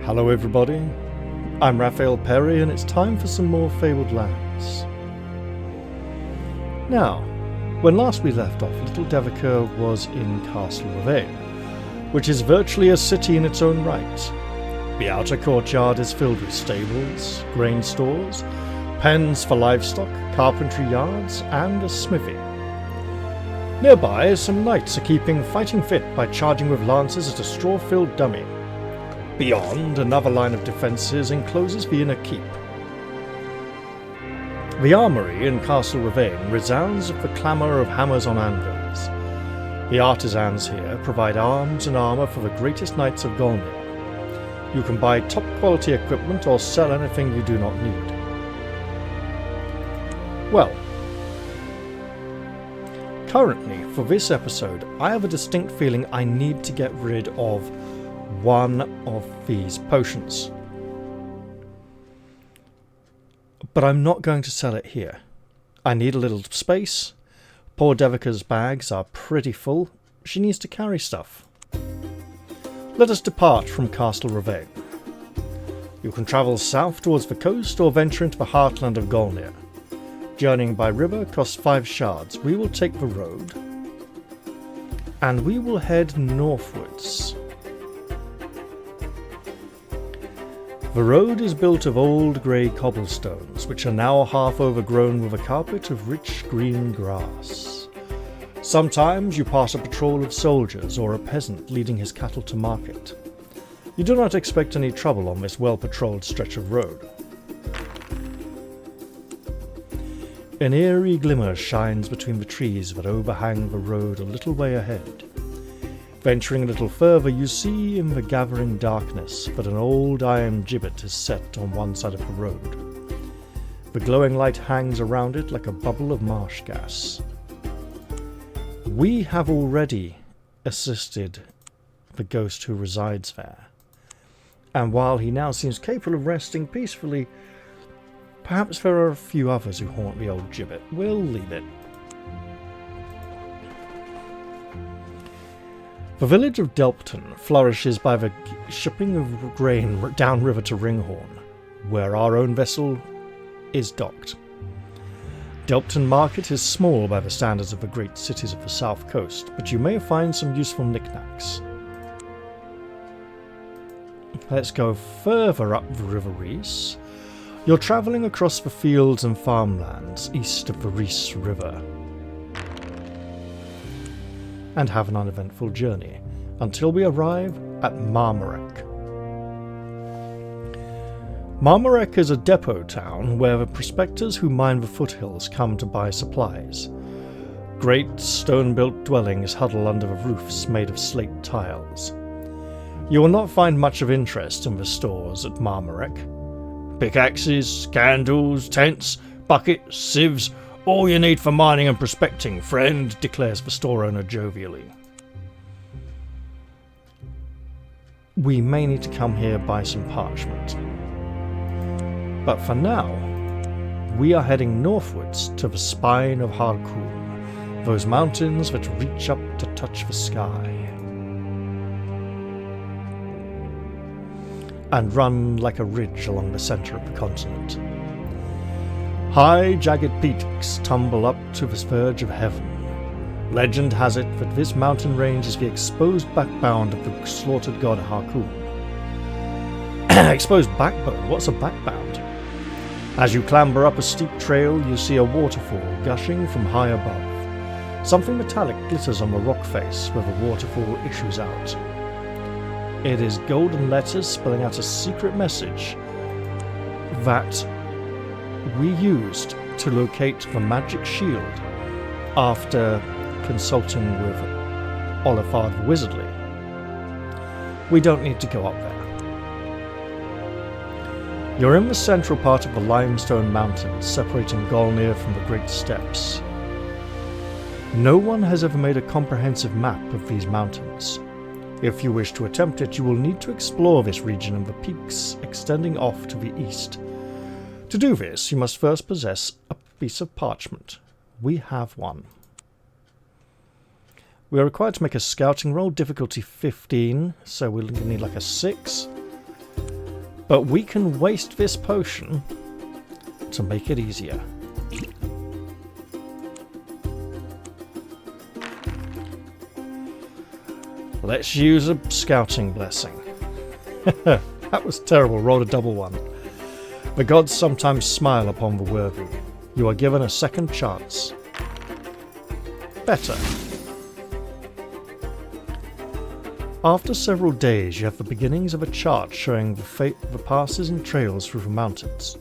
Hello everybody, I'm Raphael Perry and it's time for some more Fabled Lands. Now, when last we left off, little Devika was in Castle Ravane, which is virtually a city in its own right. The outer courtyard is filled with stables, grain stores, pens for livestock, carpentry yards, and a smithy. Nearby, some knights are keeping fighting fit by charging with lances at a straw-filled dummy. Beyond, another line of defences encloses the inner keep. The armoury in Castle Ravane resounds with the clamour of hammers on anvils. The artisans here provide arms and armour for the greatest knights of Golnir. You can buy top-quality equipment or sell anything you do not need. Well, currently, for this episode, I have a distinct feeling I need to get rid of one of these potions. But I'm not going to sell it here. I need a little space. Poor Devika's bags are pretty full. She needs to carry stuff. Let us depart from Castle Ravane. You can travel south towards the coast or venture into the heartland of Golnir. Journeying by river costs 5 shards. We will take the road and we will head northwards. The road is built of old grey cobblestones, which are now half overgrown with a carpet of rich green grass. Sometimes you pass a patrol of soldiers or a peasant leading his cattle to market. You do not expect any trouble on this well-patrolled stretch of road. An eerie glimmer shines between the trees that overhang the road a little way ahead. Venturing a little further, you see in the gathering darkness that an old iron gibbet is set on one side of the road. The glowing light hangs around it like a bubble of marsh gas. We have already assisted the ghost who resides there, and while he now seems capable of resting peacefully, perhaps there are a few others who haunt the old gibbet. We'll leave it. The village of Delpton flourishes by the shipping of grain downriver to Ringhorn, where our own vessel is docked. Delpton Market is small by the standards of the great cities of the south coast, but you may find some useful knickknacks. Let's go further up the River Rees. You're travelling across the fields and farmlands east of the Rees River, and have an uneventful journey until we arrive at Marmarek. Marmarek is a depot town where the prospectors who mine the foothills come to buy supplies. Great stone-built dwellings huddle under the roofs made of slate tiles. You will not find much of interest in the stores at Marmarek. Pickaxes, candles, tents, buckets, sieves, all you need for mining and prospecting, friend, declares the store owner jovially. We may need to come here buy some parchment. But for now, we are heading northwards to the spine of Harkun, those mountains that reach up to touch the sky, and run like a ridge along the centre of the continent. High, jagged peaks tumble up to the verge of heaven. Legend has it that this mountain range is the exposed backbone of the slaughtered god Harkun. Exposed backbone? What's a backbone? As you clamber up a steep trail, you see a waterfall gushing from high above. Something metallic glitters on the rock face where the waterfall issues out. It is golden letters spelling out a secret message that we used to locate the magic shield after consulting with Olafard the Wizardly. We don't need to go up there. You're in the central part of the limestone mountains separating Golnir from the Great Steppes. No one has ever made a comprehensive map of these mountains. If you wish to attempt it, you will need to explore this region and the peaks extending off to the east. To do this, you must first possess a piece of parchment. We have one. We are required to make a scouting roll, difficulty 15, so we'll need like a 6. But we can waste this potion to make it easier. Let's use a scouting blessing. That was terrible, rolled a double one. The gods sometimes smile upon the worthy. You are given a second chance. Better. After several days, you have the beginnings of a chart showing the passes and trails through the mountains.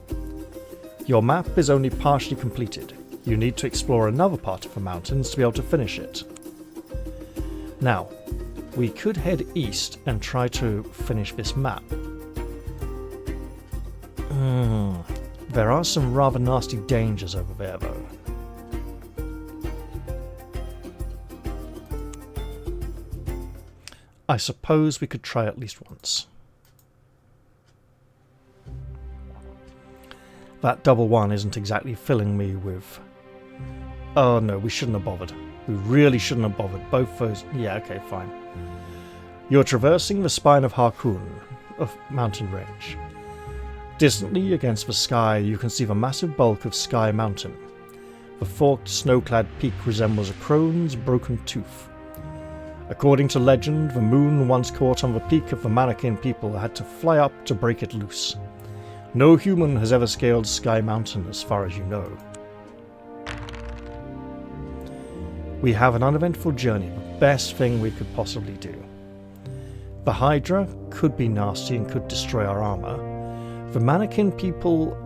Your map is only partially completed. You need to explore another part of the mountains to be able to finish it. Now, we could head east and try to finish this map. There are some rather nasty dangers over there, though. I suppose we could try at least once. That double one isn't exactly filling me with... Oh no, we shouldn't have bothered. We really shouldn't have bothered. Both those... Yeah, okay, fine. You're traversing the spine of Harkun, of mountain range. Distantly against the sky, you can see the massive bulk of Sky Mountain. The forked, snow-clad peak resembles a crone's broken tooth. According to legend, the moon once caught on the peak of the Mannequin people had to fly up to break it loose. No human has ever scaled Sky Mountain as far as you know. We have an uneventful journey, the best thing we could possibly do. The Hydra could be nasty and could destroy our armor. The Mannequin people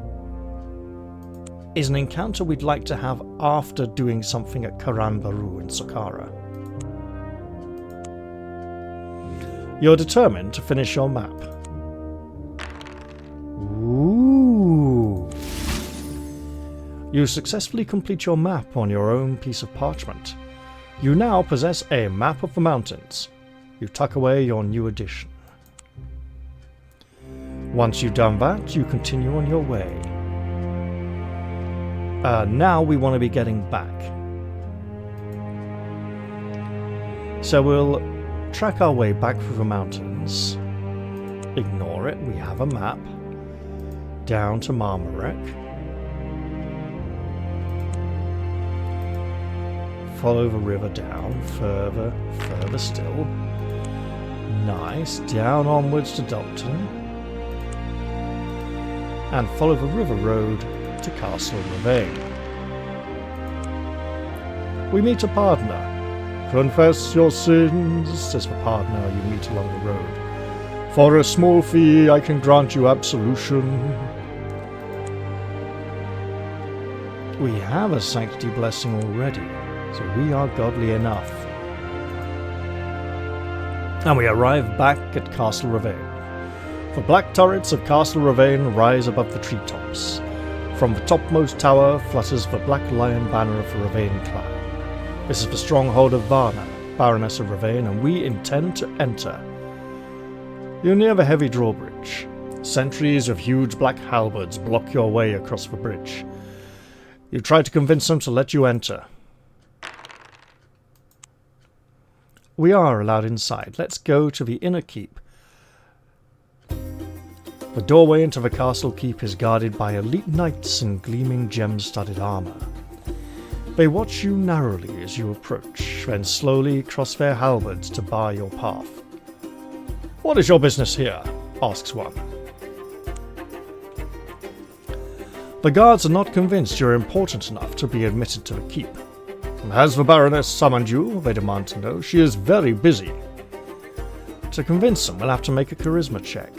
is an encounter we'd like to have after doing something at Karan Baru and Sokhara. You're determined to finish your map. Ooh. You successfully complete your map on your own piece of parchment. You now possess a map of the mountains. You tuck away your new addition. Once you've done that, you continue on your way. Now we want to be getting back. So we'll track our way back through the mountains. Ignore it, we have a map. Down to Marmarek. Follow the river down, further still. Nice, down onwards to Dalton. And follow the river road to Castle Ravane. We meet a pardoner. Confess your sins, says the pardoner you meet along the road. For a small fee I can grant you absolution. We have a sanctity blessing already, so we are godly enough. And we arrive back at Castle Ravane. The black turrets of Castle Ravane rise above the treetops. From the topmost tower flutters the black lion banner of the Ravane clan. This is the stronghold of Varna, Baroness of Ravane, and we intend to enter. You're near the heavy drawbridge. Sentries of huge black halberds block your way across the bridge. You try to convince them to let you enter. We are allowed inside. Let's go to the inner keep. The doorway into the castle keep is guarded by elite knights in gleaming gem-studded armor. They watch you narrowly as you approach, then slowly cross their halberds to bar your path. "What is your business here?" asks one. The guards are not convinced you're important enough to be admitted to the keep. "Has the Baroness summoned you?" they demand to know. "She is very busy." To convince them, we'll have to make a charisma check.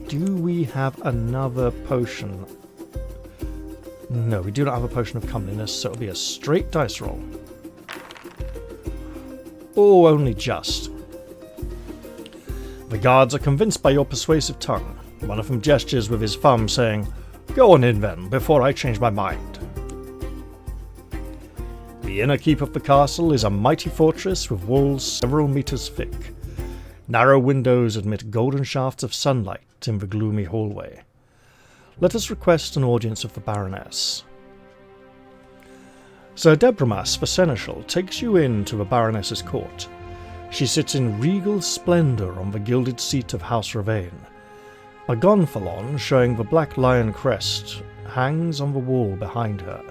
Do we have another potion? No, we do not have a potion of comeliness, so it'll be a straight dice roll. Oh, only just. The guards are convinced by your persuasive tongue. One of them gestures with his thumb, saying, "Go on in then, before I change my mind." The inner keep of the castle is a mighty fortress with walls several meters thick. Narrow windows admit golden shafts of sunlight in the gloomy hallway. Let us request an audience of the Baroness. Sir Debramas, the seneschal, takes you in to the Baroness's court. She sits in regal splendour on the gilded seat of House Ravane. A gonfalon showing the black lion crest hangs on the wall behind her.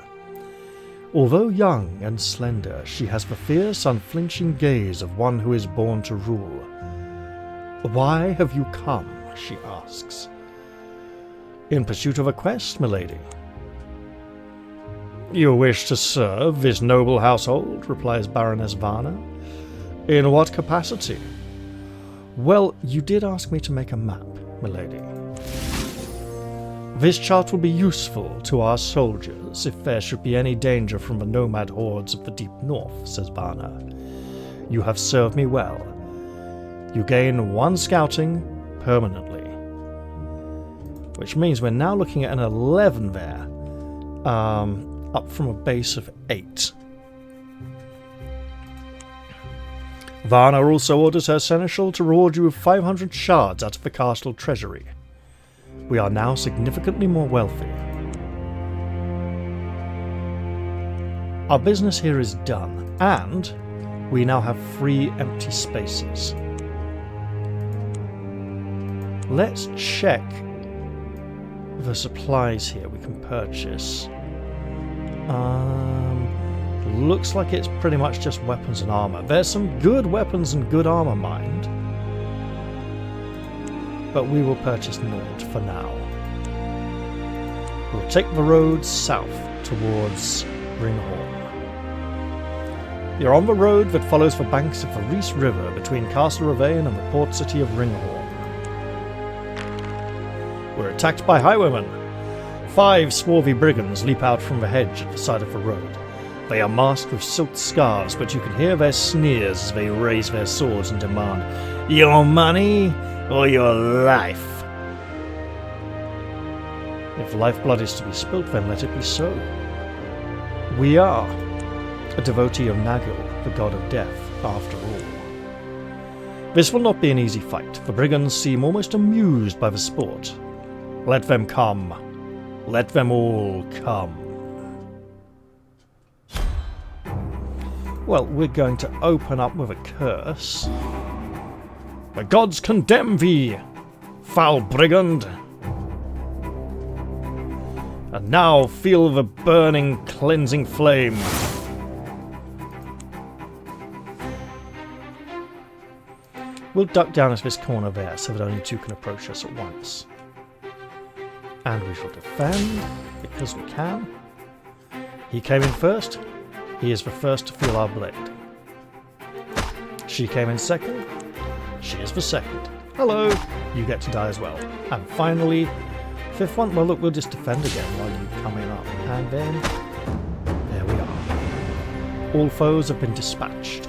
Although young and slender, she has the fierce, unflinching gaze of one who is born to rule. "Why have you come?" she asks. "In pursuit of a quest, milady." "You wish to serve this noble household?" replies Baroness Varna. "In what capacity?" "Well, you did ask me to make a map, milady." "This chart will be useful to our soldiers if there should be any danger from the nomad hordes of the deep north," says Varna. "You have served me well. You gain 1 scouting permanently." Which means we're now looking at an 11 there, up from a base of 8. Varna also orders her seneschal to reward you with 500 shards out of the castle treasury. We are now significantly more wealthy. Our business here is done, and we now have 3 empty spaces. Let's check the supplies here we can purchase. Looks like it's pretty much just weapons and armor. There's some good weapons and good armor mined, but we will purchase naught for now. We'll take the road south towards Ringhorn. You're on the road that follows the banks of the Reese River between Castle Ravane and the port city of Ringhorn. We're attacked by highwaymen. 5 swarthy brigands leap out from the hedge at the side of the road. They are masked with silk scarves, but you can hear their sneers as they raise their swords and demand, "Your money or your life?" If lifeblood is to be spilt, then let it be so. We are a devotee of Nagil, the god of death, after all. This will not be an easy fight. The brigands seem almost amused by the sport. Let them come. Let them all come. Well, we're going to open up with a curse. "The gods condemn thee, foul brigand! And now feel the burning, cleansing flame." We'll duck down into this corner there so that only 2 can approach us at once. And we shall defend, because we can. He came in first. He is the first to feel our blade. She came in second. She is the second. Hello! You get to die as well. And finally, 5th one. Well, look, we'll just defend again while you come in up. And then, there we are. All foes have been dispatched.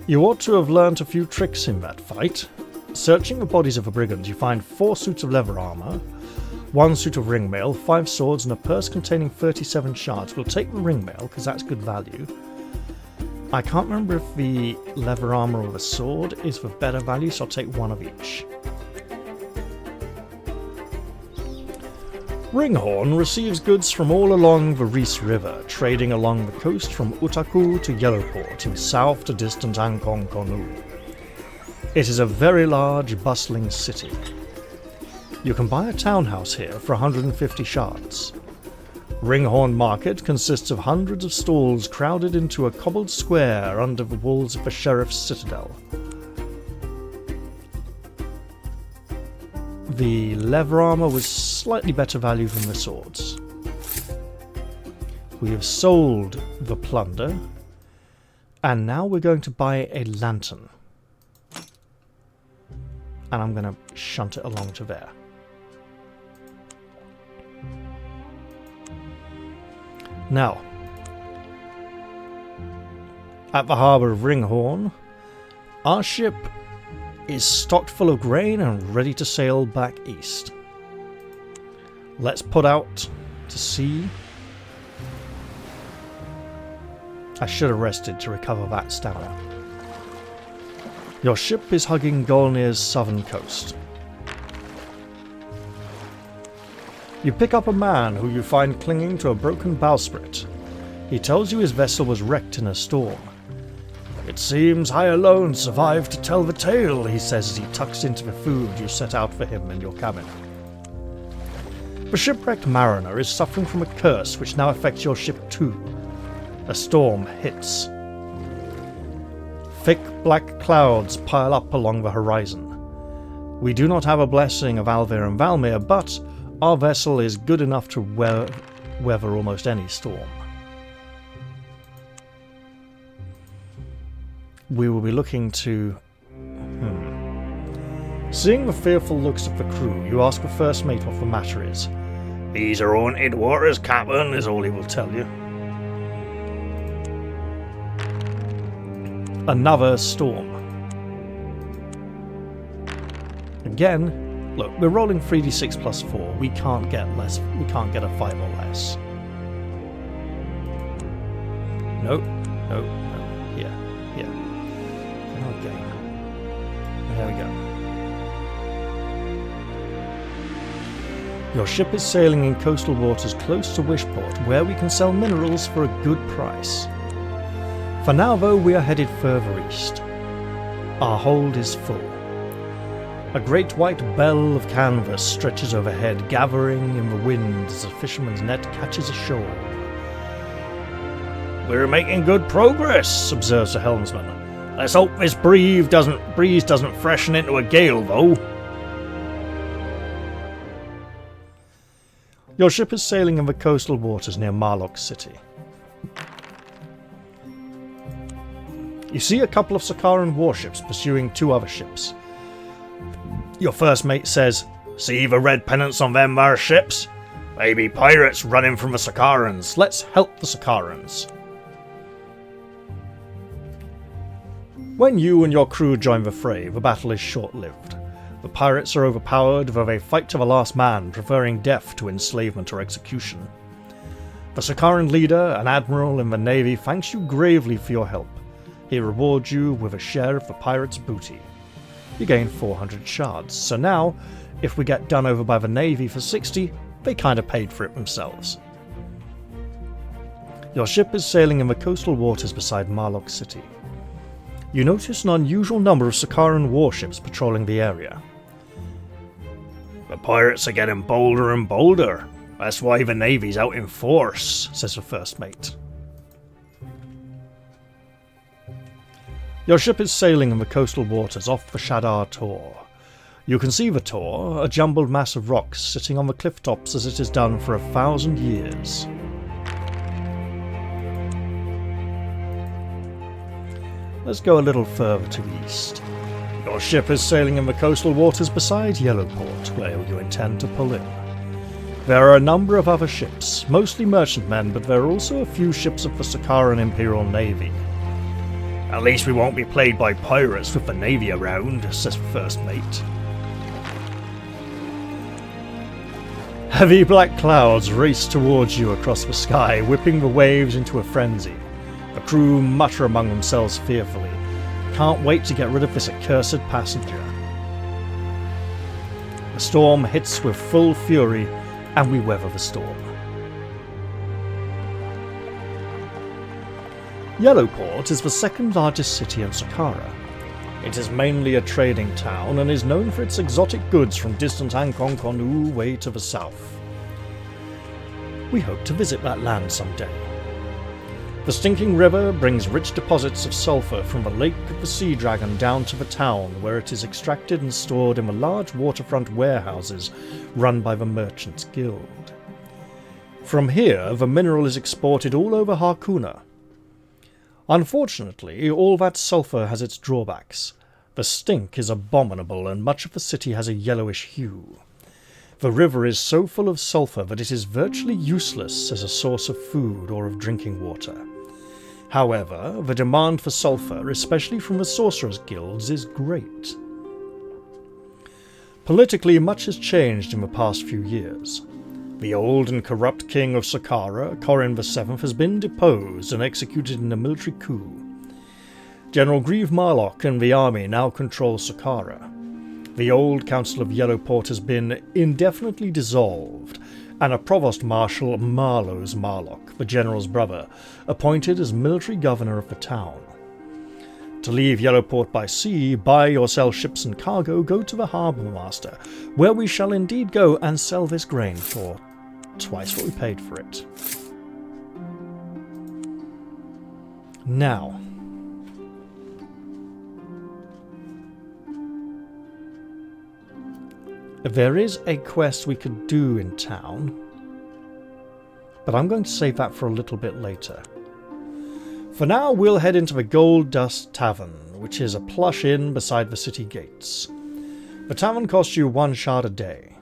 You ought to have learnt a few tricks in that fight. Searching the bodies of the brigands, you find 4 suits of leather armour, 1 suit of ringmail, 5 swords, and a purse containing 37 shards. We'll take the ringmail, because that's good value. I can't remember if the leather armour or the sword is for better value, so I'll take 1 of each. Ringhorn receives goods from all along the Reese River, trading along the coast from Utaku to Yellowport, and south to distant Ankong Konu. It is a very large, bustling city. You can buy a townhouse here for 150 shards. Ringhorn Market consists of hundreds of stalls crowded into a cobbled square under the walls of the sheriff's citadel. The leather armour was slightly better value than the swords. We have sold the plunder, and now we're going to buy a lantern. And I'm going to shunt it along to there. Now, at the harbour of Ringhorn, our ship is stocked full of grain and ready to sail back east. Let's put out to sea. I should have rested to recover that stamina. Your ship is hugging Golnir's southern coast. You pick up a man who you find clinging to a broken bowsprit. He tells you his vessel was wrecked in a storm. "It seems I alone survived to tell the tale," he says as he tucks into the food you set out for him in your cabin. The shipwrecked mariner is suffering from a curse which now affects your ship too. A storm hits. Thick black clouds pile up along the horizon. We do not have a blessing of Alvir and Valmir, but our vessel is good enough to weather almost any storm. We will be looking to... Seeing the fearful looks of the crew, you ask the first mate what the matter is. "These are haunted waters, Captain," is all he will tell you. Another storm. Again, look, we're rolling 3d6 plus 4. We can't get less. We can't get a 5 or less. Nope. Nope. No. Here. Okay. There we go. Your ship is sailing in coastal waters close to Wishport, where we can sell minerals for a good price. For now, though, we are headed further east. Our hold is full. A great white bell of canvas stretches overhead, gathering in the wind as a fisherman's net catches a shoal. "We're making good progress," observes the helmsman. "Let's hope this breeze doesn't freshen into a gale, though." Your ship is sailing in the coastal waters near Marlock City. You see a couple of Sakaran warships pursuing 2 other ships. Your first mate says, "See the red pennants on them there ships? They be pirates running from the Sakarans. Let's help the Sakarans." When you and your crew join the fray, the battle is short-lived. The pirates are overpowered, though they fight to the last man, preferring death to enslavement or execution. The Sakaran leader, an admiral in the navy, thanks you gravely for your help. He rewards you with a share of the pirates' booty. You gain 400 shards, so now, if we get done over by the navy for 60, they kinda paid for it themselves. Your ship is sailing in the coastal waters beside Marlock City. You notice an unusual number of Sakaran warships patrolling the area. "The pirates are getting bolder and bolder. That's why the navy's out in force," says the first mate. Your ship is sailing in the coastal waters off the Shadar Tor. You can see the Tor, a jumbled mass of rocks sitting on the cliff tops as it has done for 1,000 years. Let's go a little further to the east. Your ship is sailing in the coastal waters beside Yellowport, where you intend to pull in. There are a number of other ships, mostly merchantmen, but there are also a few ships of the Sakaran Imperial Navy. "At least we won't be played by pirates with the navy around," says the first mate. Heavy black clouds race towards you across the sky, whipping the waves into a frenzy. The crew mutter among themselves fearfully. Can't wait to get rid of this accursed passenger. The storm hits with full fury, and we weather the storm. Yellowport is the second largest city in Sakara. It is mainly a trading town and is known for its exotic goods from distant Ankon Konu way to the south. We hope to visit that land someday. The Stinking River brings rich deposits of sulfur from the Lake of the Sea Dragon down to the town, where it is extracted and stored in the large waterfront warehouses run by the Merchants Guild. From here, the mineral is exported all over Harkuna. Unfortunately, all that sulfur has its drawbacks. The stink is abominable, and much of the city has a yellowish hue. The river is so full of sulfur that it is virtually useless as a source of food or of drinking water. However, the demand for sulfur, especially from the sorcerers' guilds, is great. Politically, much has changed in the past few years. The old and corrupt king of Sakara, Corin VII, has been deposed and executed in a military coup. General Grieve Marlock and the army now control Sakara. The old Council of Yellowport has been indefinitely dissolved, and a provost marshal, Marlowe's Marlock, the general's brother, appointed as military governor of the town. To leave Yellowport by sea, buy or sell ships and cargo, go to the harbour master, where we shall indeed go and sell this grain for twice what we paid for it. Now, there is a quest we could do in town, but I'm going to save that for a little bit later. For now, we'll head into the Gold Dust Tavern, which is a plush inn beside the city gates. The tavern costs you 1 shard a day.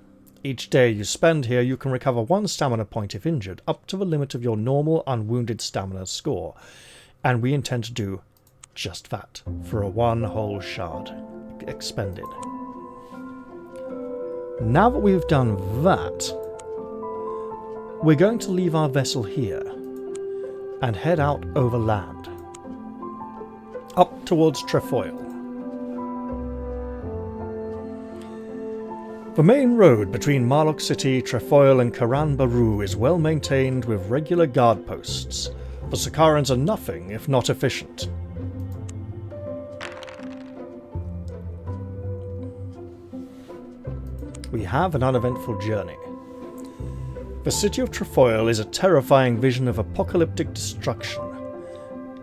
Each day you spend here, you can recover 1 stamina point if injured, up to the limit of your normal unwounded stamina score, and we intend to do just that for a 1 whole shard expended. Now that we've done that, we're going to leave our vessel here and head out over land, up towards Trefoil. The main road between Marlock City, Trefoil and Karan Baru is well maintained with regular guard posts. The Sakarans are nothing if not efficient. We have an uneventful journey. The city of Trefoil is a terrifying vision of apocalyptic destruction.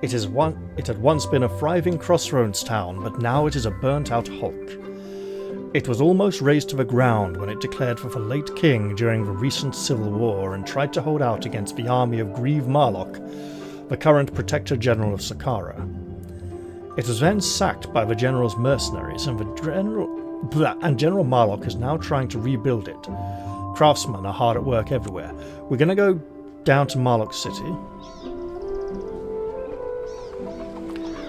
It had once been a thriving crossroads town, but now it is a burnt-out hulk. It was almost razed to the ground when it declared for the late king during the recent civil war and tried to hold out against the army of Grieve Marlock, the current Protector General of Saqqara. It was then sacked by the general's mercenaries, and General Marlock is now trying to rebuild it. Craftsmen are hard at work everywhere. We're going to go down to Marlock City.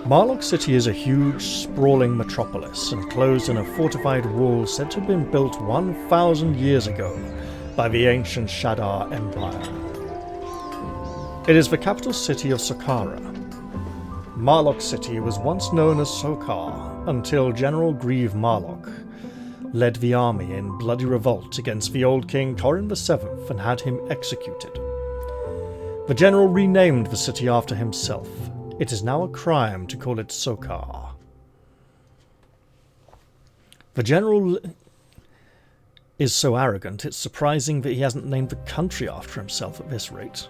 Marlock City is a huge, sprawling metropolis, enclosed in a fortified wall said to have been built 1,000 years ago by the ancient Shadar Empire. It is the capital city of Saqqara. Marlock City was once known as Sokar until General Grieve Marlock led the army in bloody revolt against the old king Torin VII and had him executed. The general renamed the city after himself. It is now a crime to call it Sokar. The general is so arrogant, it's surprising that he hasn't named the country after himself at this rate.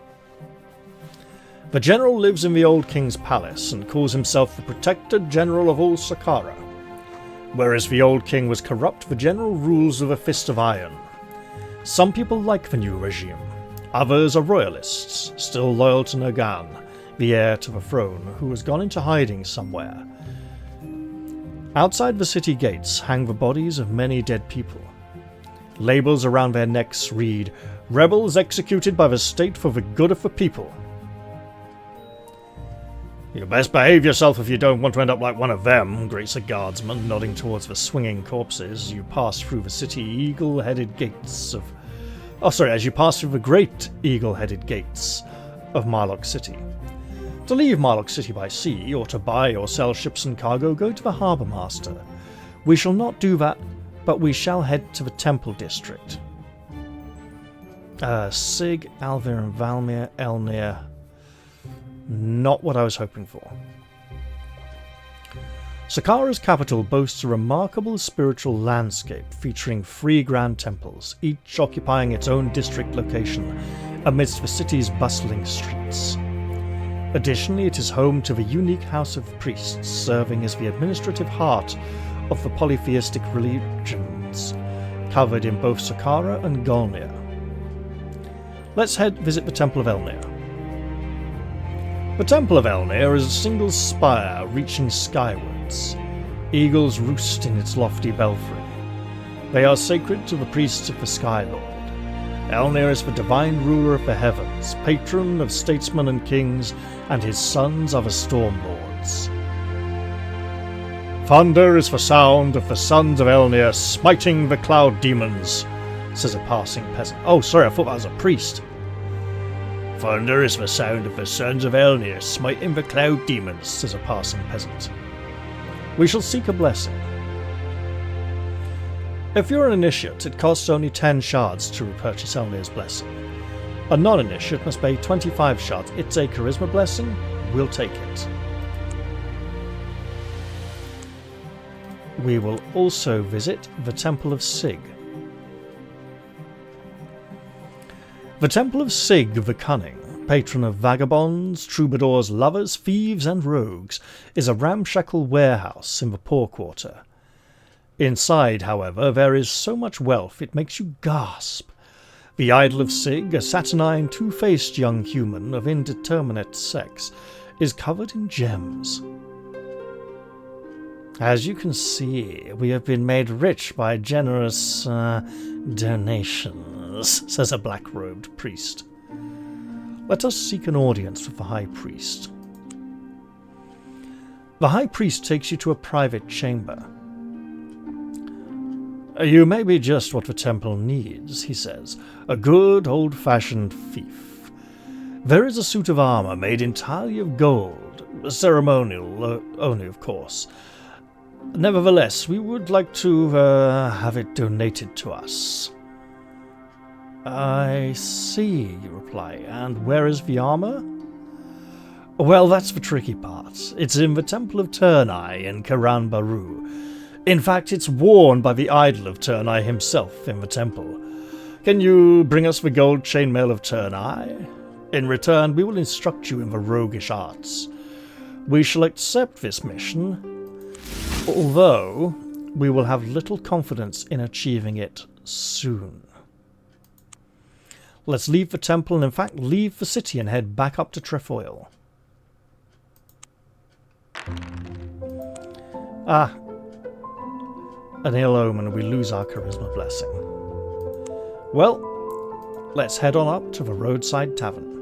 The general lives in the old king's palace and calls himself the Protector General of all Saqqara. Whereas the old king was corrupt, the general rules with a fist of iron. Some people like the new regime. Others are royalists, still loyal to Nogan, the heir to the throne, who has gone into hiding somewhere. Outside the city gates hang the bodies of many dead people. Labels around their necks read, "Rebels executed by the state for the good of the people." "You best behave yourself if you don't want to end up like one of them," grates a guardsman, nodding towards the swinging corpses. You pass through the city eagle-headed gates of... as you pass through the great eagle-headed gates of Marlock City. To leave Marlock City by sea, or to buy or sell ships and cargo, go to the harbour master. We shall not do that, but we shall head to the Temple District. Sig, Alvir and Valmir, Elnir. Not what I was hoping for. Saqqara's capital boasts a remarkable spiritual landscape featuring 3 grand temples, each occupying its own district location amidst the city's bustling streets. Additionally, it is home to the unique House of Priests, serving as the administrative heart of the polytheistic religions, covered in both Saqqara and Golnir. Let's visit the Temple of Elnir. The Temple of Elnir is a single spire reaching skywards. Eagles roost in its lofty belfry. They are sacred to the priests of the Sky Lord. Elnir is the divine ruler of the heavens, patron of statesmen and kings, and his sons are the Storm Lords. "Thunder is the sound of the sons of Elnir smiting the cloud demons," says a passing peasant. Oh, sorry, I thought that was a priest. "Thunder is the sound of the sons of Elnir smiting the cloud demons," says a passing peasant. We shall seek a blessing. If you're an initiate, it costs only 10 shards to repurchase Elnir's blessing. A non-initiate must pay 25 shards. It's a charisma blessing. We'll take it. We will also visit the Temple of Sig. The Temple of Sig the Cunning, patron of vagabonds, troubadours, lovers, thieves and rogues, is a ramshackle warehouse in the poor quarter. Inside, however, there is so much wealth it makes you gasp. The idol of Sig, a saturnine, two-faced young human of indeterminate sex, is covered in gems. As you can see, we have been made rich by generous donations, says a black-robed priest. Let us seek an audience with the High Priest. The High Priest takes you to a private chamber. You may be just what the temple needs, he says. A good, old-fashioned thief. There is a suit of armor made entirely of gold, ceremonial only, of course. Nevertheless, we would like to have it donated to us. I see, you reply. And where is the armor? Well, that's the tricky part. It's in the Temple of Turnai in Karan Baru. In fact, it's worn by the idol of Turnai himself in the temple. Can you bring us the gold chainmail of Turnai? In return, we will instruct you in the roguish arts. We shall accept this mission, although we will have little confidence in achieving it soon. Let's leave the temple and in fact leave the city and head back up to Trefoil. Ah, an ill omen, we lose our charisma blessing. Well, let's head on up to the roadside tavern.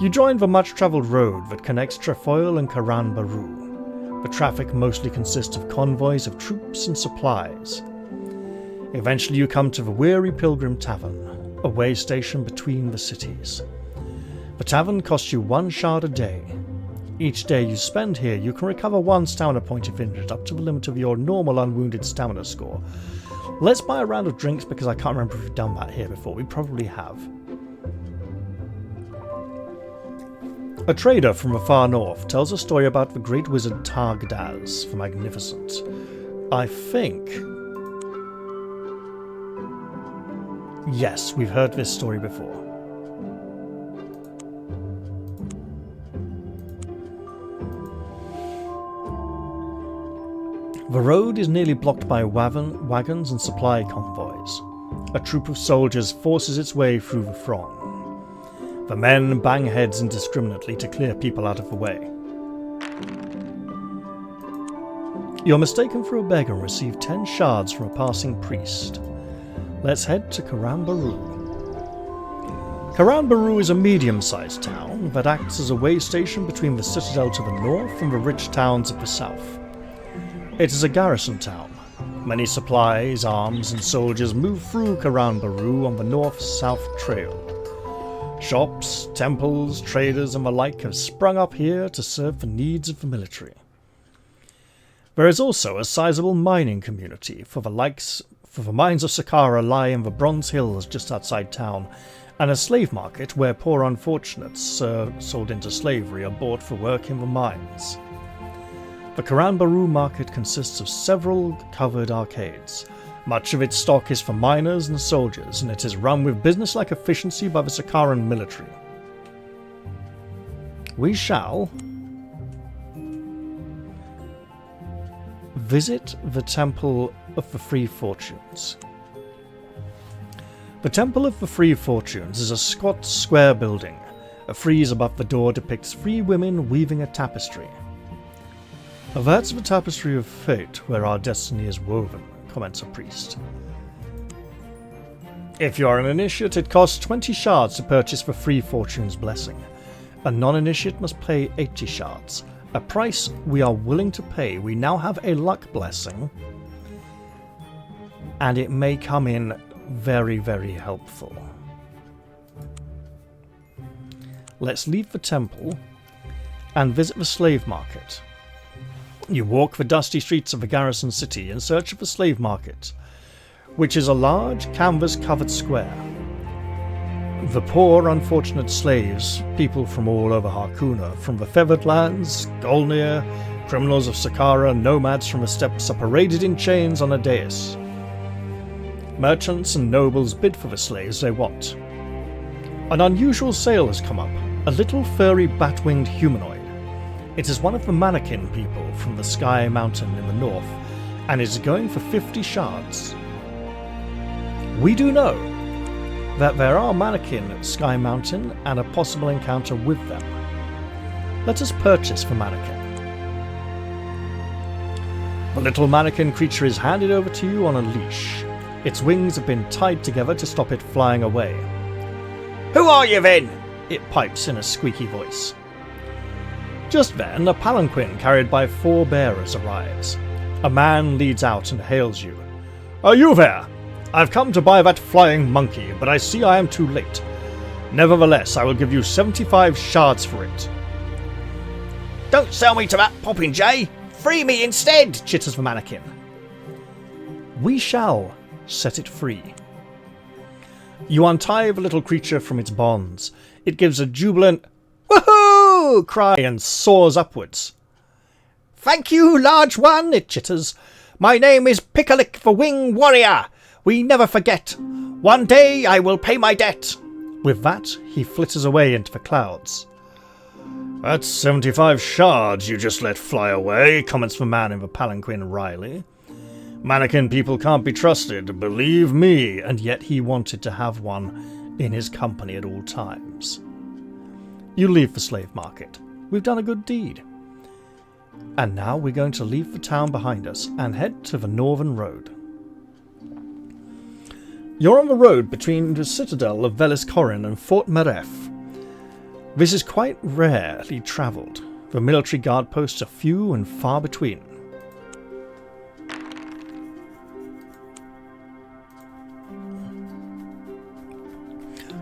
You join the much-travelled road that connects Trefoil and Karan Baru. The traffic mostly consists of convoys of troops and supplies. Eventually you come to the Weary Pilgrim Tavern, a way station between the cities. The tavern costs you 1 shard a day. Each day you spend here, you can recover 1 stamina point if injured, up to the limit of your normal unwounded stamina score. Let's buy a round of drinks because I can't remember if we've done that here before. We probably have. A trader from the far north tells a story about the great wizard Targdaz the Magnificent. I think... yes, we've heard this story before. The road is nearly blocked by wagons and supply convoys. A troop of soldiers forces its way through the throng. The men bang heads indiscriminately to clear people out of the way. You're mistaken for a beggar and receive 10 shards from a passing priest. Let's head to Karan Baru. Karan Baru is a medium-sized town that acts as a way station between the citadel to the north and the rich towns of the south. It is a garrison town. Many supplies, arms, and soldiers move through Karan Baru on the north-south trail. Shops, temples, traders, and the like have sprung up here to serve the needs of the military. There is also a sizable mining community, for the mines of Saqqara lie in the Bronze Hills just outside town, and a slave market where poor unfortunates sold into slavery are bought for work in the mines. The Karan Baru market consists of several covered arcades. Much of its stock is for miners and soldiers, and it is run with business-like efficiency by the Saqqaran military. We shall visit the Temple of the Three Fortunes. The Temple of the Three Fortunes is a squat, square building. A frieze above the door depicts 3 women weaving a tapestry. That's the tapestry of fate, where our destiny is woven, comments a priest. If you are an initiate, it costs 20 shards to purchase the Three Fortunes blessing. A non-initiate must pay 80 shards, a price we are willing to pay. We now have a luck blessing, and it may come in very, very helpful. Let's leave the temple and visit the slave market. You walk the dusty streets of the garrison city in search of the slave market, which is a large canvas-covered square. The poor, unfortunate slaves, people from all over Harkuna, from the Fabled Lands, Golnir, criminals of Saqqara, nomads from the steppes, are paraded in chains on a dais. Merchants and nobles bid for the slaves they want. An unusual sale has come up, a little furry bat-winged humanoid. It is one of the mannequin people from the Sky Mountain in the north, and is going for 50 shards. We do know that there are mannequin at Sky Mountain and a possible encounter with them. Let us purchase the mannequin. The little mannequin creature is handed over to you on a leash. Its wings have been tied together to stop it flying away. "Who are you then?" it pipes in a squeaky voice. Just then, a palanquin carried by 4 bearers arrives. A man leads out and hails you. "Are you there? I've come to buy that flying monkey, but I see I am too late. Nevertheless, I will give you 75 shards for it." "Don't sell me to that popinjay! Free me instead!" chitters the mannequin. "We shall set it free." You untie the little creature from its bonds. It gives a jubilant "Woohoo!" cry and soars upwards. "Thank you, large one," it chitters. "My name is Pickalick the Wing Warrior. We never forget. One day I will pay my debt." With that, he flitters away into the clouds. "That's 75 shards you just let fly away," comments the man in the palanquin wryly. "Mannequin people can't be trusted, believe me," and yet he wanted to have one in his company at all times. You leave the slave market. We've done a good deed. And now we're going to leave the town behind us and head to the northern road. You're on the road between the citadel of Veliscorin and Fort Meref. This is quite rarely travelled. The military guard posts are few and far between.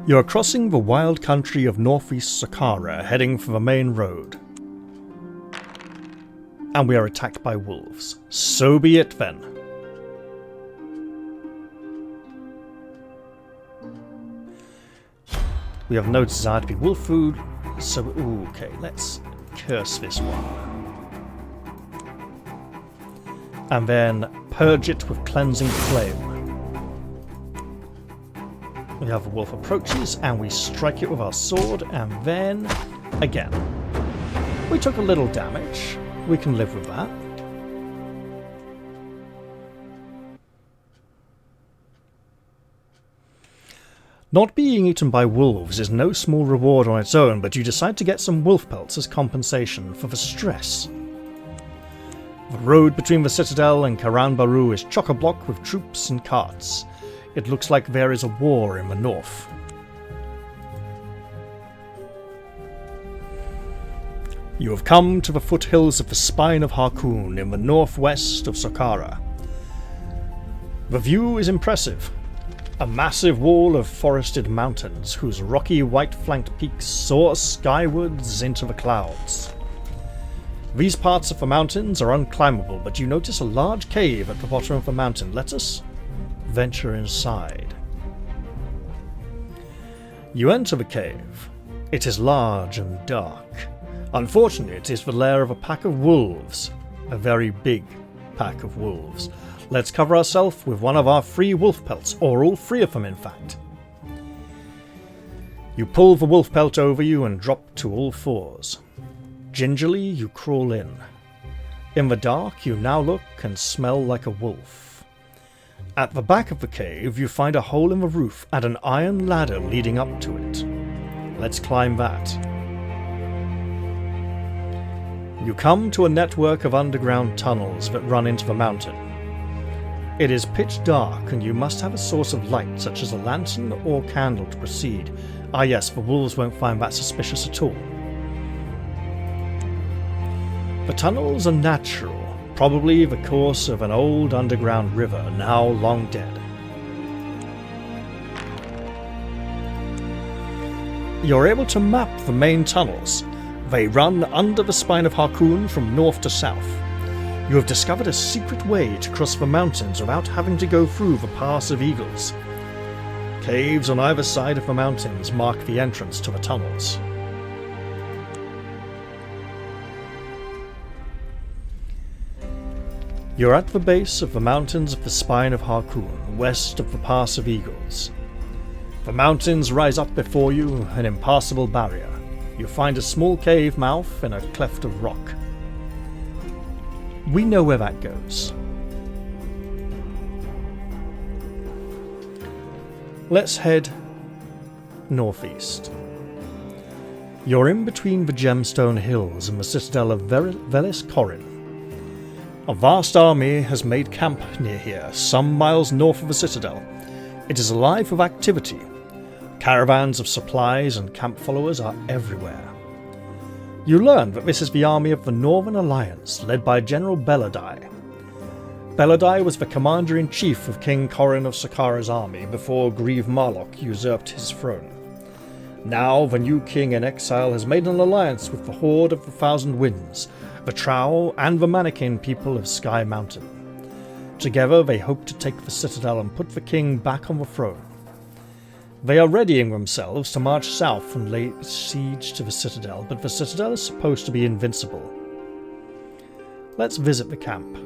You are crossing the wild country of northeast Saqqara, heading for the main road. And we are attacked by wolves. So be it then. We have no desire to be wolf food, so okay, let's curse this one. And then purge it with cleansing flame. We have a wolf approaches and we strike it with our sword, and then again. We took a little damage. We can live with that. Not being eaten by wolves is no small reward on its own, but you decide to get some wolf pelts as compensation for the stress. The road between the citadel and Karan Baru is chock-a-block with troops and carts. It looks like there is a war in the north. You have come to the foothills of the spine of Harkun in the northwest of Saqqara. The view is impressive. A massive wall of forested mountains whose rocky white-flanked peaks soar skywards into the clouds. These parts of the mountains are unclimbable, but you notice a large cave at the bottom of the mountain. Let us venture inside. You enter the cave. It is large and dark. Unfortunately, it is the lair of a pack of wolves. A very big pack of wolves. Let's cover ourselves with one of our free wolf pelts, or all 3 of them in fact. You pull the wolf pelt over you and drop to all 4s. Gingerly you crawl in. In the dark you now look and smell like a wolf. At the back of the cave you find a hole in the roof and an iron ladder leading up to it. Let's climb that. You come to a network of underground tunnels that run into the mountain. It is pitch dark and you must have a source of light such as a lantern or candle to proceed. Ah yes, the wolves won't find that suspicious at all. The tunnels are natural, probably the course of an old underground river now long dead. You're able to map the main tunnels. They run under the spine of Harkun from north to south. You have discovered a secret way to cross the mountains without having to go through the Pass of Eagles. Caves on either side of the mountains mark the entrance to the tunnels. You're at the base of the mountains of the spine of Harkun, west of the Pass of Eagles. The mountains rise up before you, an impassable barrier. You find a small cave mouth in a cleft of rock. We know where that goes. Let's head northeast. You're in between the Gemstone Hills and the citadel of Velis Corin. A vast army has made camp near here, some miles north of the citadel. It is alive with activity. Caravans of supplies and camp followers are everywhere. You learn that this is the army of the Northern Alliance, led by General Belladai. Belladai was the commander-in-chief of King Corin of Saqqara's army before Grieve Marlock usurped his throne. Now the new king in exile has made an alliance with the Horde of the Thousand Winds, the Trow and the Mannequin people of Sky Mountain. Together they hope to take the citadel and put the king back on the throne. They are readying themselves to march south and lay siege to the citadel, but the citadel is supposed to be invincible. Let's visit the camp.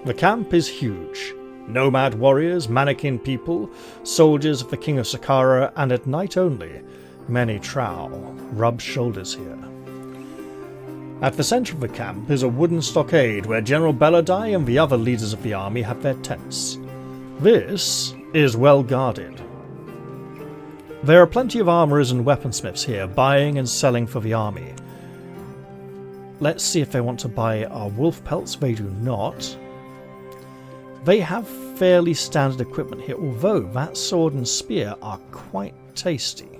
The camp is huge. Nomad warriors, mannequin people, soldiers of the King of Saqqara, and at night only, many Trow rub shoulders here. At the centre of the camp is a wooden stockade where General Belladai and the other leaders of the army have their tents. This is well guarded. There are plenty of armourers and weaponsmiths here, buying and selling for the army. Let's see if they want to buy our wolf pelts. They do not. They have fairly standard equipment here, although that sword and spear are quite tasty.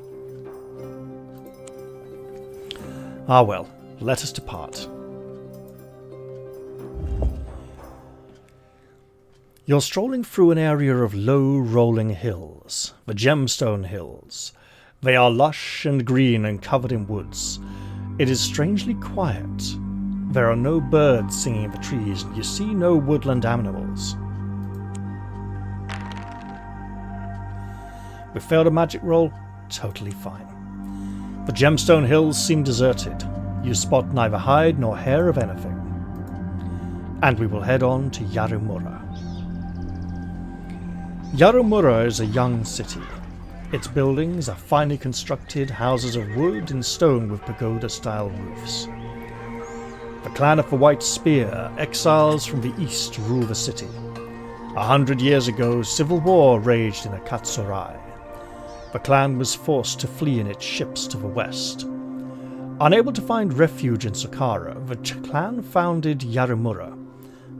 Ah well, let us depart. You're strolling through an area of low, rolling hills, the Gemstone Hills. They are lush and green and covered in woods. It is strangely quiet. There are no birds singing in the trees, and you see no woodland animals. We failed a magic roll? Totally fine. The Gemstone Hills seem deserted. You spot neither hide nor hair of anything. And we will head on to Yarumura. Yarumura is a young city. Its buildings are finely constructed houses of wood and stone with pagoda-style roofs. The clan of the White Spear, exiles from the east, rule the city. 100 years ago, civil war raged in Akatsurai. The clan was forced to flee in its ships to the west. Unable to find refuge in Saqqara, the clan founded Yarumura,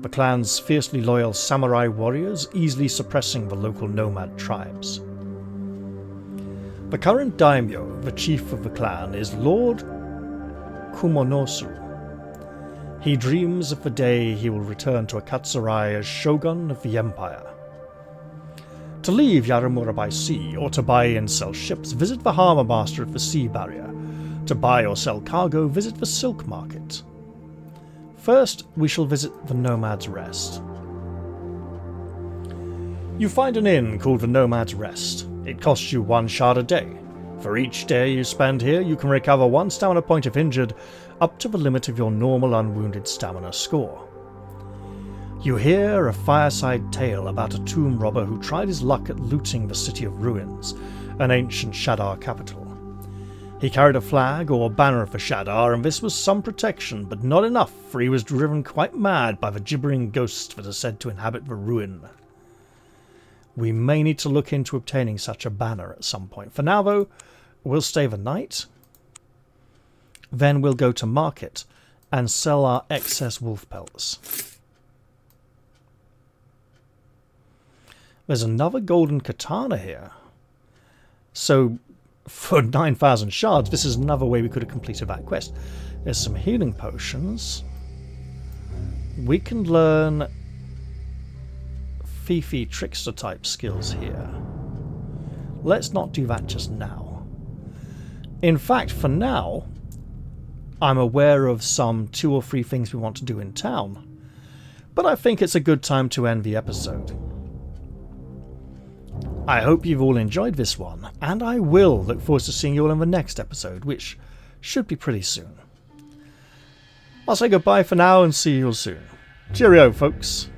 the clan's fiercely loyal samurai warriors easily suppressing the local nomad tribes. The current daimyo, the chief of the clan, is Lord Kumonosu. He dreams of the day he will return to Akatsurai as shogun of the empire. To leave Yarumura by sea, or to buy and sell ships, visit the harbour master of the sea barrier. To buy or sell cargo, visit the silk market. First, we shall visit the Nomad's Rest. You find an inn called the Nomad's Rest. It costs you 1 shard a day. For each day you spend here, you can recover 1 stamina point if injured, up to the limit of your normal unwounded stamina score. You hear a fireside tale about a tomb robber who tried his luck at looting the City of Ruins, an ancient Shadar capital. He carried a flag or banner of the Shadar, and this was some protection, but not enough, for he was driven quite mad by the gibbering ghosts that are said to inhabit the ruin. We may need to look into obtaining such a banner at some point. For now, though, we'll stay the night. Then we'll go to market and sell our excess wolf pelts. There's another golden katana here. So, for 9,000 shards, this is another way we could have completed that quest. There's some healing potions. We can learn Fifi trickster type skills here. Let's not do that just now. In fact, for now, I'm aware of some 2 or 3 things we want to do in town, but I think it's a good time to end the episode. I hope you've all enjoyed this one, and I will look forward to seeing you all in the next episode, which should be pretty soon. I'll say goodbye for now and see you all soon. Cheerio, folks.